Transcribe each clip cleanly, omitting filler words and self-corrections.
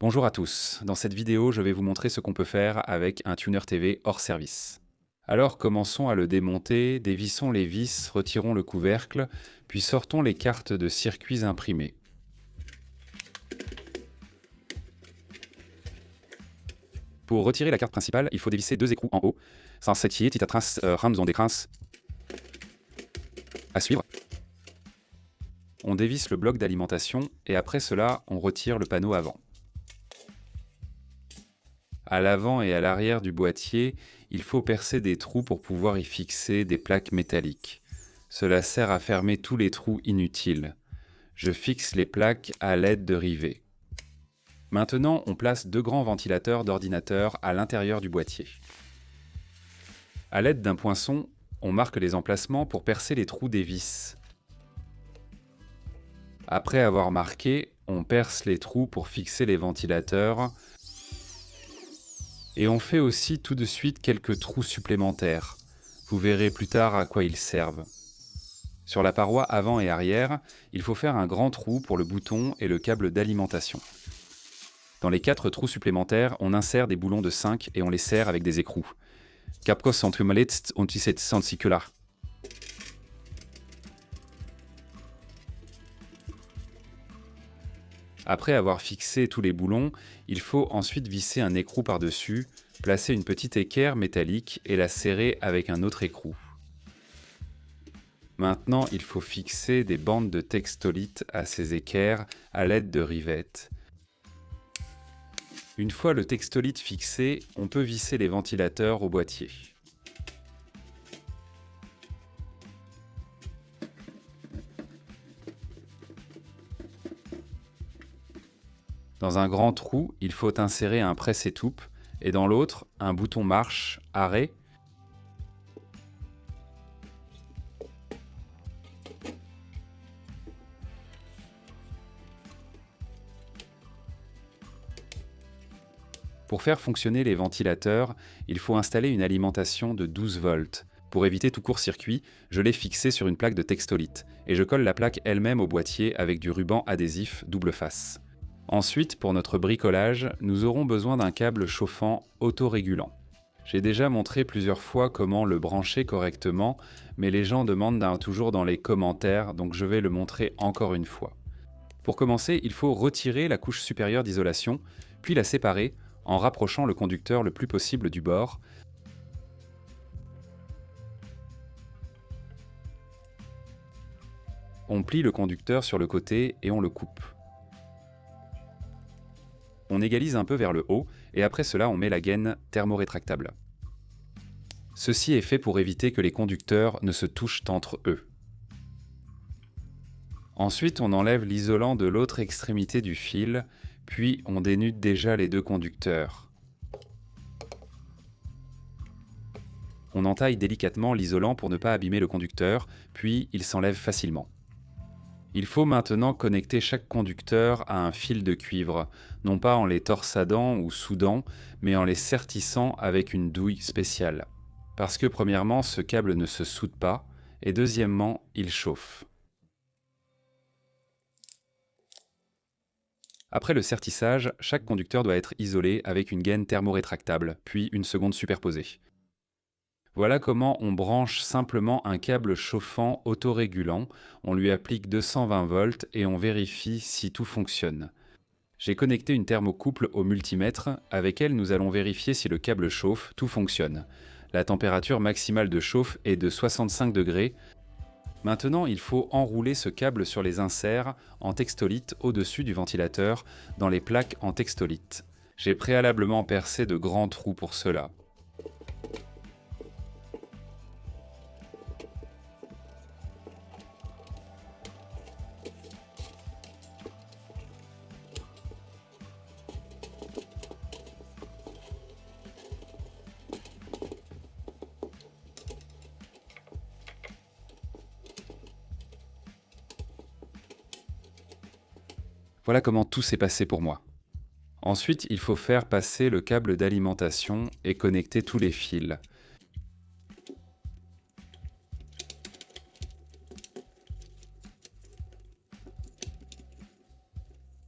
Bonjour à tous, dans cette vidéo je vais vous montrer ce qu'on peut faire avec un tuner TV hors service. Alors commençons à le démonter, dévissons les vis, retirons le couvercle, puis sortons les cartes de circuits imprimées. Pour retirer la carte principale, il faut dévisser deux écrous en haut. Sans cette titatras rams on décrince. À suivre. On dévisse le bloc d'alimentation et après cela on retire le panneau avant. À l'avant et à l'arrière du boîtier, il faut percer des trous pour pouvoir y fixer des plaques métalliques. Cela sert à fermer tous les trous inutiles. Je fixe les plaques à l'aide de rivets. Maintenant, on place deux grands ventilateurs d'ordinateur à l'intérieur du boîtier. À l'aide d'un poinçon, on marque les emplacements pour percer les trous des vis. Après avoir marqué, on perce les trous pour fixer les ventilateurs. Et on fait aussi tout de suite quelques trous supplémentaires. Vous verrez plus tard à quoi ils servent. Sur la paroi avant et arrière, il faut faire un grand trou pour le bouton et le câble d'alimentation. Dans les 4 trous supplémentaires, on insère des boulons de 5 et on les serre avec des écrous. Capcos centrumaletst und tisset sensicular. Après avoir fixé tous les boulons, il faut ensuite visser un écrou par-dessus, placer une petite équerre métallique et la serrer avec un autre écrou. Maintenant, il faut fixer des bandes de textolite à ces équerres à l'aide de rivettes. Une fois le textolite fixé, on peut visser les ventilateurs au boîtier. Dans un grand trou, il faut insérer un presse-étoupe et dans l'autre, un bouton marche, arrêt. Pour faire fonctionner les ventilateurs, il faut installer une alimentation de 12 volts. Pour éviter tout court-circuit, je l'ai fixée sur une plaque de textolite et je colle la plaque elle-même au boîtier avec du ruban adhésif double face. Ensuite, pour notre bricolage, nous aurons besoin d'un câble chauffant autorégulant. J'ai déjà montré plusieurs fois comment le brancher correctement, mais les gens demandent toujours dans les commentaires, donc je vais le montrer encore une fois. Pour commencer, il faut retirer la couche supérieure d'isolation, puis la séparer en rapprochant le conducteur le plus possible du bord. On plie le conducteur sur le côté et on le coupe. On égalise un peu vers le haut et après cela on met la gaine thermorétractable. Ceci est fait pour éviter que les conducteurs ne se touchent entre eux. Ensuite on enlève l'isolant de l'autre extrémité du fil, puis on dénude déjà les deux conducteurs. On entaille délicatement l'isolant pour ne pas abîmer le conducteur, puis il s'enlève facilement. Il faut maintenant connecter chaque conducteur à un fil de cuivre, non pas en les torsadant ou soudant, mais en les sertissant avec une douille spéciale. Parce que premièrement, ce câble ne se soude pas, et deuxièmement, il chauffe. Après le sertissage, chaque conducteur doit être isolé avec une gaine thermorétractable, puis une seconde superposée. Voilà comment on branche simplement un câble chauffant autorégulant, on lui applique 220 volts et on vérifie si tout fonctionne. J'ai connecté une thermocouple au multimètre, avec elle nous allons vérifier si le câble chauffe, tout fonctionne. La température maximale de chauffe est de 65 degrés. Maintenant, il faut enrouler ce câble sur les inserts en textolite au-dessus du ventilateur dans les plaques en textolite. J'ai préalablement percé de grands trous pour cela. Voilà comment tout s'est passé pour moi. Ensuite, il faut faire passer le câble d'alimentation et connecter tous les fils.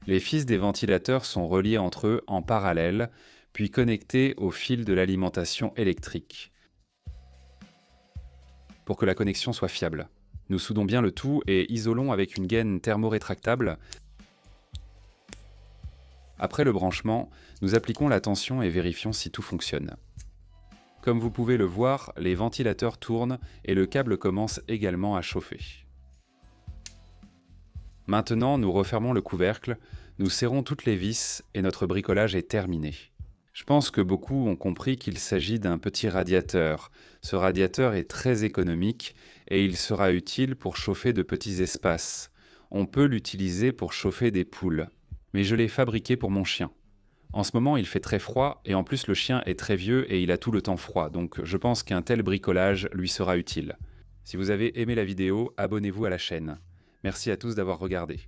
Les fils des ventilateurs sont reliés entre eux en parallèle, puis connectés au fil de l'alimentation électrique, pour que la connexion soit fiable. Nous soudons bien le tout et isolons avec une gaine thermorétractable. Après le branchement, nous appliquons la tension et vérifions si tout fonctionne. Comme vous pouvez le voir, les ventilateurs tournent et le câble commence également à chauffer. Maintenant, nous refermons le couvercle, nous serrons toutes les vis et notre bricolage est terminé. Je pense que beaucoup ont compris qu'il s'agit d'un petit radiateur. Ce radiateur est très économique et il sera utile pour chauffer de petits espaces. On peut l'utiliser pour chauffer des poules. Mais je l'ai fabriqué pour mon chien. En ce moment, il fait très froid et en plus le chien est très vieux et il a tout le temps froid, donc je pense qu'un tel bricolage lui sera utile. Si vous avez aimé la vidéo, abonnez-vous à la chaîne. Merci à tous d'avoir regardé.